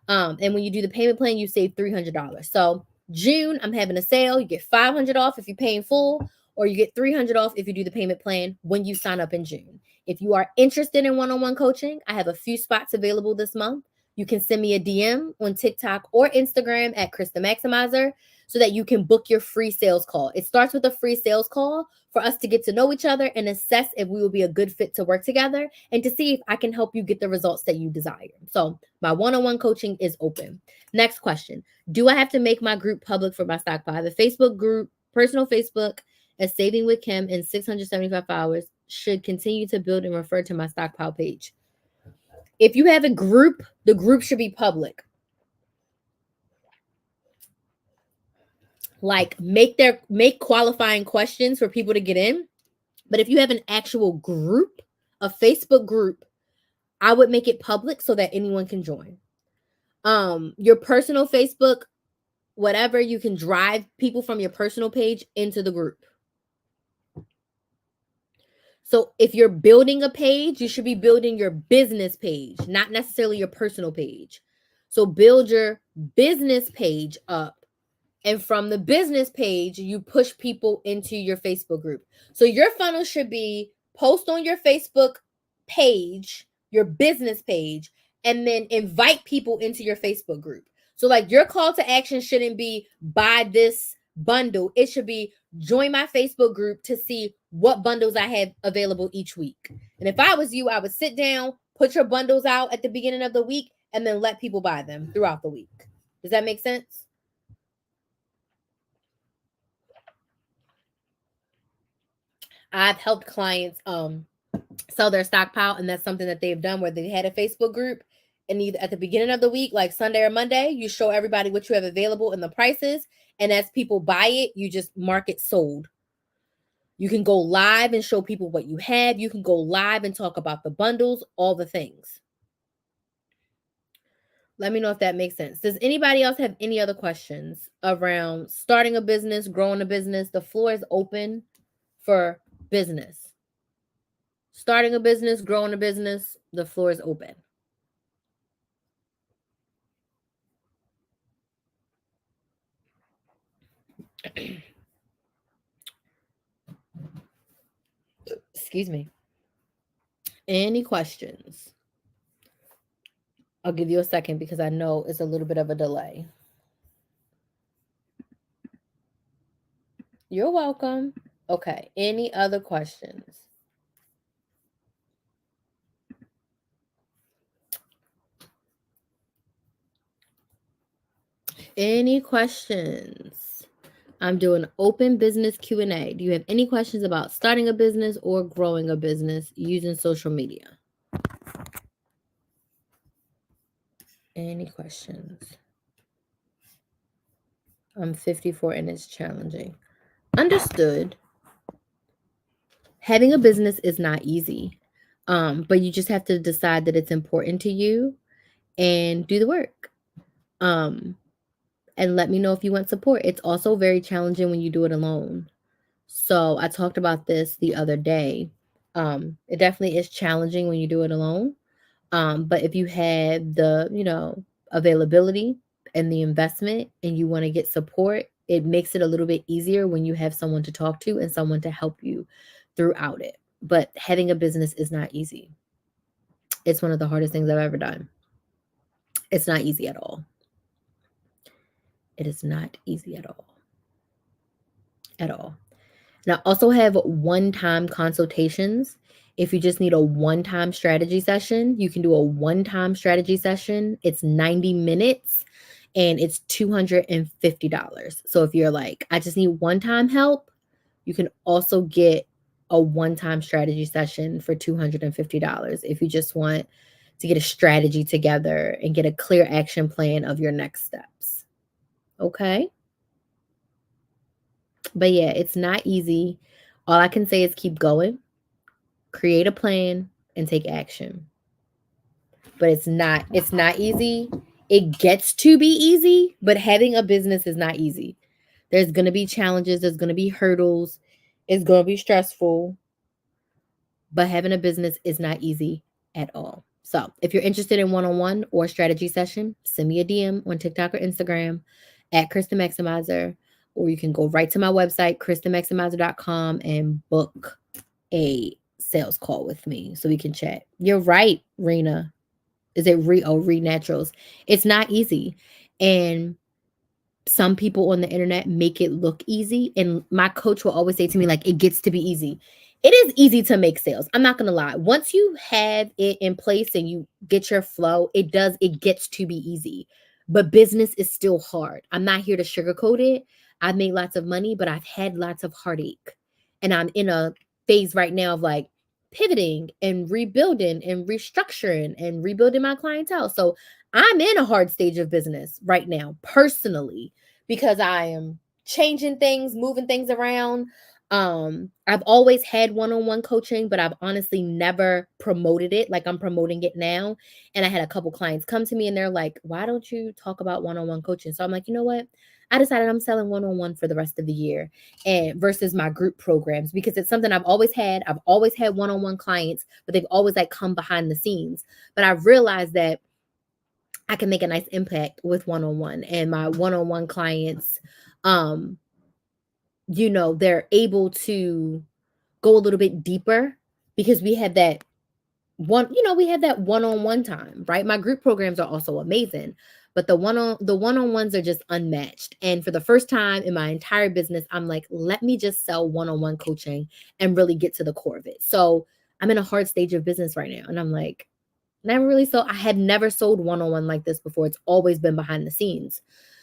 And when you do the payment plan, you save $300. So June, I'm having a sale. You get $500 off if you pay in full, or you get $300 off if you do the payment plan when you sign up in June. If you are interested in one-on-one coaching, I have a few spots available this month. You can send me a DM on TikTok or Instagram at Krista Maximizer so that you can book your free sales call. It starts with a free sales call for us to get to know each other and assess if we will be a good fit to work together and to see if I can help you get the results that you desire. So my one-on-one coaching is open. Next question. Do I have to make my group public for my stockpile? The Facebook group, personal Facebook, as Saving with Kim in 675 hours should continue to build and refer to my stockpile page. If you have a group, the group should be public. Like make qualifying questions for people to get in. But if you have an actual group, a Facebook group, I would make it public so that anyone can join. Your personal Facebook, whatever, you can drive people from your personal page into the group. So if you're building a page, you should be building your business page, not necessarily your personal page. So build your business page up. And from the business page, you push people into your Facebook group. So your funnel should be post on your Facebook page, your business page, and then invite people into your Facebook group. So like your call to action shouldn't be buy this bundle. It should be join my Facebook group to see what bundles I have available each week. And if I was you, I would sit down, put your bundles out at the beginning of the week, and then let people buy them throughout the week. Does that make sense? I've helped clients sell their stockpile, and that's something that they've done where they had a Facebook group, and either at the beginning of the week, like Sunday or Monday, you show everybody what you have available and the prices, and as people buy it, you just mark it sold. You can go live and show people what you have. You can go live and talk about the bundles, all the things. Let me know if that makes sense. Does anybody else have any other questions around starting a business, growing a business? The floor is open for business. Starting a business, growing a business, the floor is open. Excuse me. Any questions? I'll give you a second because I know it's a little bit of a delay. You're welcome. Okay. Any other questions? Any questions? I'm doing open business Q&A. Do you have any questions about starting a business or growing a business using social media? Any questions? I'm 54 and it's challenging. Understood. Having a business is not easy, but you just have to decide that it's important to you and do the work. And let me know if you want support. It's also very challenging when you do it alone. So I talked about this the other day. It definitely is challenging when you do it alone. But if you have the, availability and the investment and you want to get support, it makes it a little bit easier when you have someone to talk to and someone to help you throughout it. But having a business is not easy. It's one of the hardest things I've ever done. It's not easy at all. It is not easy at all. At all. And I also have one-time consultations. If you just need a one-time strategy session, you can do a one-time strategy session. It's 90 minutes and it's $250. So if you're like, I just need one-time help, you can also get a one-time strategy session for $250 if you just want to get a strategy together and get a clear action plan of your next steps. Okay? But yeah, it's not easy. All I can say is keep going, create a plan, and take action. But it's not easy. It gets to be easy, but having a business is not easy. There's going to be challenges, there's going to be hurdles, it's going to be stressful. But having a business is not easy at all. So, if you're interested in one-on-one or strategy session, send me a DM on TikTok or Instagram at Kristen Maximizer, or you can go right to my website, KristenMaximizer.com, and book a sales call with me so we can chat. You're right, Rena. Is it Reed Naturals? It's not easy. And some people on the internet make it look easy. And my coach will always say to me, like, it gets to be easy. It is easy to make sales. I'm not going to lie. Once you have it in place and you get your flow, it gets to be easy. But business is still hard. I'm not here to sugarcoat it. I've made lots of money, but I've had lots of heartache. And I'm in a phase right now of like pivoting and rebuilding and restructuring and rebuilding my clientele. So I'm in a hard stage of business right now, personally, because I am changing things, moving things around. I've always had one-on-one coaching, but I've honestly never promoted it like I'm promoting it now. And I had a couple clients come to me and they're like, why don't you talk about one-on-one coaching? So I'm like, you know what? I decided I'm selling one-on-one for the rest of the year and versus my group programs because it's something I've always had. I've always had one-on-one clients, but they've always like come behind the scenes. But I've realized that I can make a nice impact with one-on-one and my one-on-one clients, they're able to go a little bit deeper because we have that one-on-one time, right? My group programs are also amazing, But the one-on-ones are just unmatched. And for the first time in my entire business, I'm like, let me just sell one-on-one coaching and really get to the core of it. So I'm in a hard stage of business right now. And I'm like, never really sold. I had never sold one-on-one like this before. It's always been behind the scenes.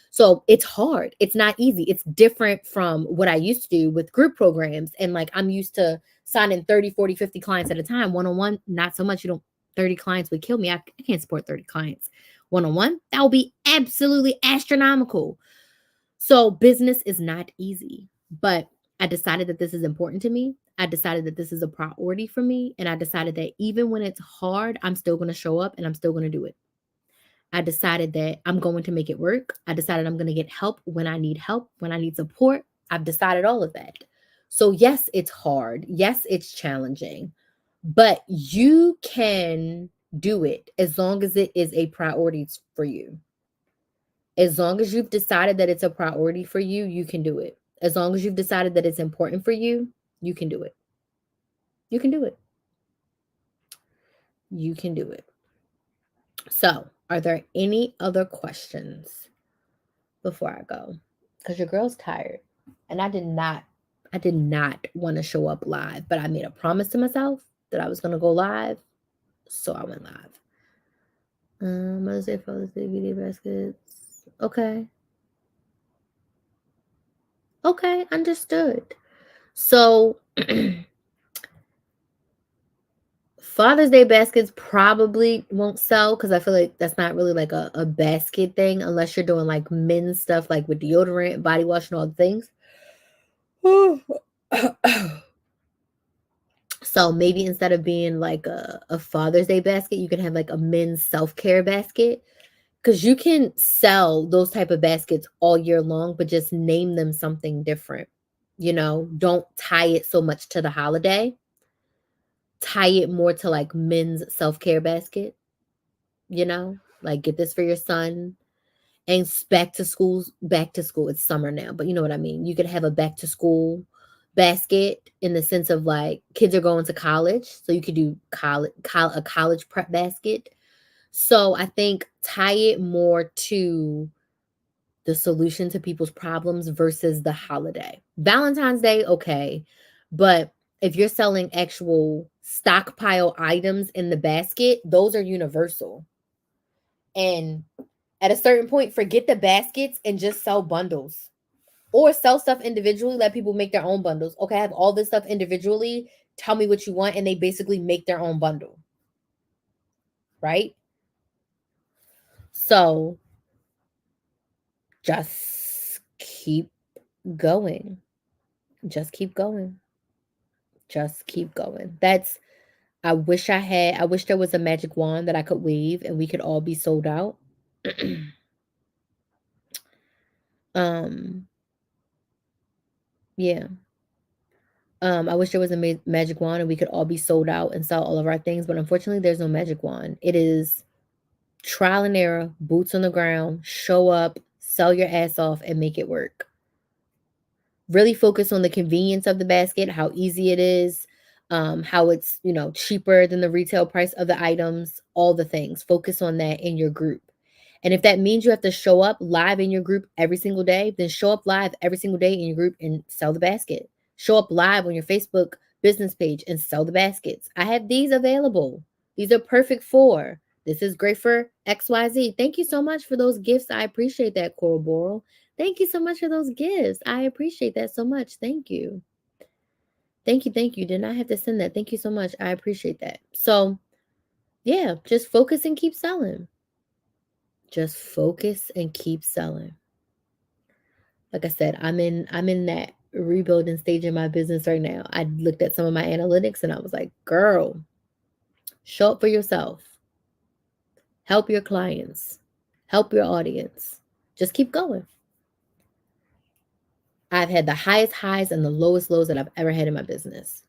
So it's hard. It's not easy. It's different from what I used to do with group programs. And like I'm used to signing 30, 40, 50 clients at a time. One-on-one, not so much. 30 clients would kill me. I can't support 30 clients. One-on-one, that would be absolutely astronomical. So business is not easy, but I decided that this is important to me. I decided that this is a priority for me. And I decided that even when it's hard, I'm still going to show up and I'm still going to do it. I decided that I'm going to make it work. I decided I'm going to get help, when I need support. I've decided all of that. So, yes, it's hard. Yes, it's challenging, but you can do it as long as it is a priority for you. As long as you've decided that it's a priority for you, you can do it. As long as you've decided that it's important for you, you can do it. You can do it. You can do it. So, are there any other questions before I go? Because your girl's tired. And I did not want to show up live, but I made a promise to myself that I was gonna go live. So I went live. Mother's Day, Father's Day, video baskets. Okay. Okay, understood. So Father's Day baskets probably won't sell because I feel like that's not really like a basket thing unless you're doing like men's stuff like with deodorant, body wash, and all the things. So maybe instead of being like a Father's Day basket, you can have like a men's self-care basket. Because you can sell those type of baskets all year long, but just name them something different. Don't tie it so much to the holiday. Tie it more to like men's self-care basket, like get this for your son. And back to school. It's summer now, but you know what I mean. You could have a back to school basket in the sense of like kids are going to college, so you could do a college prep basket. So I think tie it more to the solution to people's problems versus the holiday. Valentine's Day, okay, but if you're selling actual stockpile items in the basket, those are universal. And at a certain point, forget the baskets and just sell bundles or sell stuff individually. Let people make their own bundles. Okay, I have all this stuff individually. Tell me what you want. And they basically make their own bundle. Right? So just keep going. Just keep going. Just keep going. I wish there was a magic wand that I could wave and we could all be sold out. Yeah. I wish there was a magic wand and we could all be sold out and sell all of our things, but unfortunately, there's no magic wand. It is trial and error, boots on the ground, show up, sell your ass off, and make it work. Really focus on the convenience of the basket, how easy it is, how it's cheaper than the retail price of the items, all the things. Focus on that in your group. And if that means you have to show up live in your group every single day, then show up live every single day in your group and sell the basket. Show up live on your Facebook business page and sell the baskets. I have these available. These are perfect for. This is great for XYZ. Thank you so much for those gifts. I appreciate that, Coral Boral. Thank you so much for those gifts. I appreciate that so much. Thank you. Thank you. Thank you. Did not have to send that. Thank you so much. I appreciate that. So, yeah, just focus and keep selling. Just focus and keep selling. Like I said, I'm in that rebuilding stage in my business right now. I looked at some of my analytics and I was like, girl, show up for yourself. Help your clients. Help your audience. Just keep going. I've had the highest highs and the lowest lows that I've ever had in my business.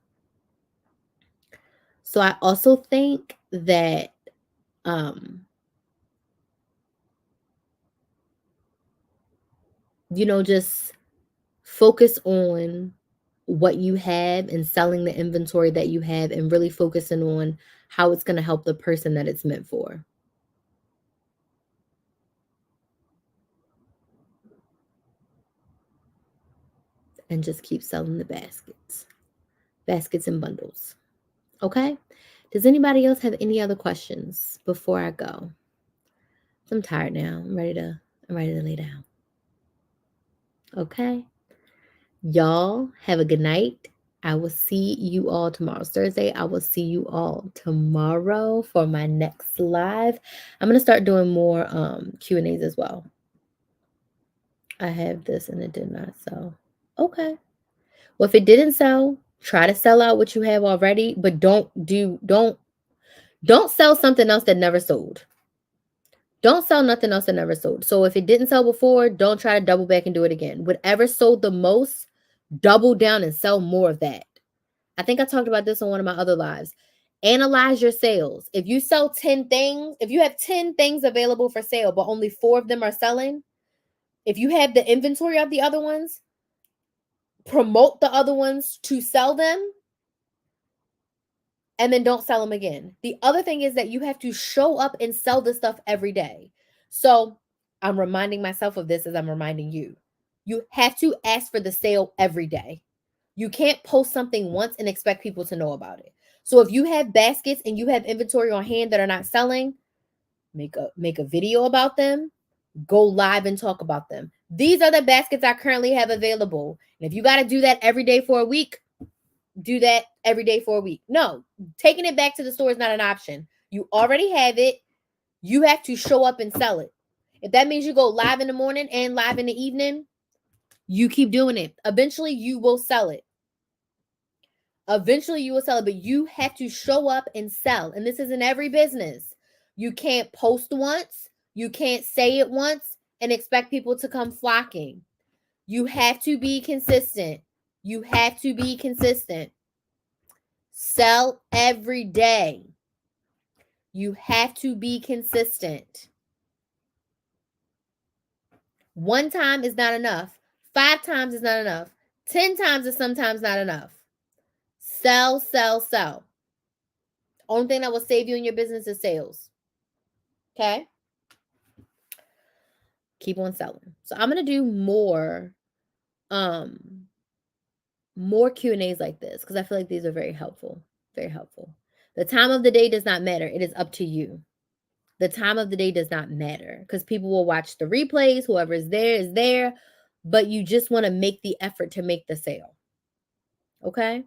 So I also think that just focus on what you have and selling the inventory that you have and really focusing on how it's going to help the person that it's meant for. and just keep selling the baskets and bundles. Okay? Does anybody else have any other questions before I go? I'm tired now. I'm ready to lay down. Okay? Y'all have a good night. I will see you all tomorrow. Thursday. I will see you all tomorrow for my next live. I'm gonna start doing more Q&As as well. I have this and it did not sell. Okay. Well, if it didn't sell, try to sell out what you have already, but don't sell something else that never sold. Don't sell nothing else that never sold. So if it didn't sell before, don't try to double back and do it again. Whatever sold the most, double down and sell more of that. I think I talked about this on one of my other lives. Analyze your sales. If you sell 10 things, if you have 10 things available for sale, but only 4 of them are selling, if you have the inventory of the other ones, promote the other ones to sell them and then don't sell them again. The other thing is that you have to show up and sell this stuff every day. So I'm reminding myself of this as I'm reminding you. You have to ask for the sale every day. You can't post something once and expect people to know about it. So if you have baskets and you have inventory on hand that are not selling, make a video about them, go live and talk about them. These are the baskets I currently have available. And if you got to do that every day for a week, do that every day for a week. No, taking it back to the store is not an option. You already have it. You have to show up and sell it. If that means you go live in the morning and live in the evening, you keep doing it. Eventually, you will sell it. Eventually, you will sell it, but you have to show up and sell. And this is in every business. You can't post once, you can't say it once and expect people to come flocking. You have to be consistent. You have to be consistent. Sell every day. You have to be consistent. 1 time is not enough. 5 times is not enough. 10 times is sometimes not enough. Sell, sell, sell. Only thing that will save you in your business is sales. Okay? Keep on selling. So I'm going to do more Q&As like this because I feel like these are very helpful. Very helpful. The time of the day does not matter. It is up to you. The time of the day does not matter because people will watch the replays. Whoever is there, but you just want to make the effort to make the sale. Okay?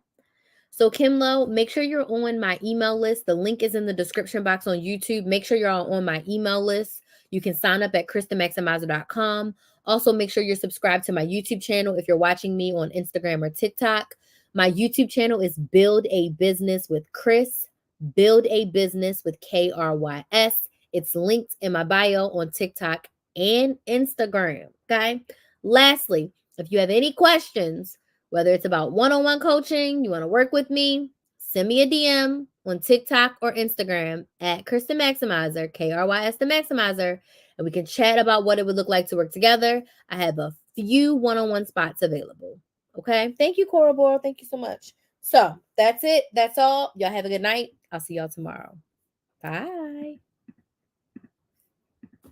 So Kimlo, make sure you're on my email list. The link is in the description box on YouTube. Make sure you're on my email list. You can sign up at KristenMaximizer.com. Also, make sure you're subscribed to my YouTube channel if you're watching me on Instagram or TikTok. My YouTube channel is Build a Business with Kris. Build a Business with KRYS. It's linked in my bio on TikTok and Instagram. Okay. Lastly, if you have any questions, whether it's about one-on-one coaching, you want to work with me, send me a DM on TikTok or Instagram at Kristen Maximizer, KRYS the Maximizer, and we can chat about what it would look like to work together. I have a few one-on-one spots available. Okay. Thank you, Cora Boyle. Thank you so much. So that's it. That's all. Y'all have a good night. I'll see y'all tomorrow. Bye.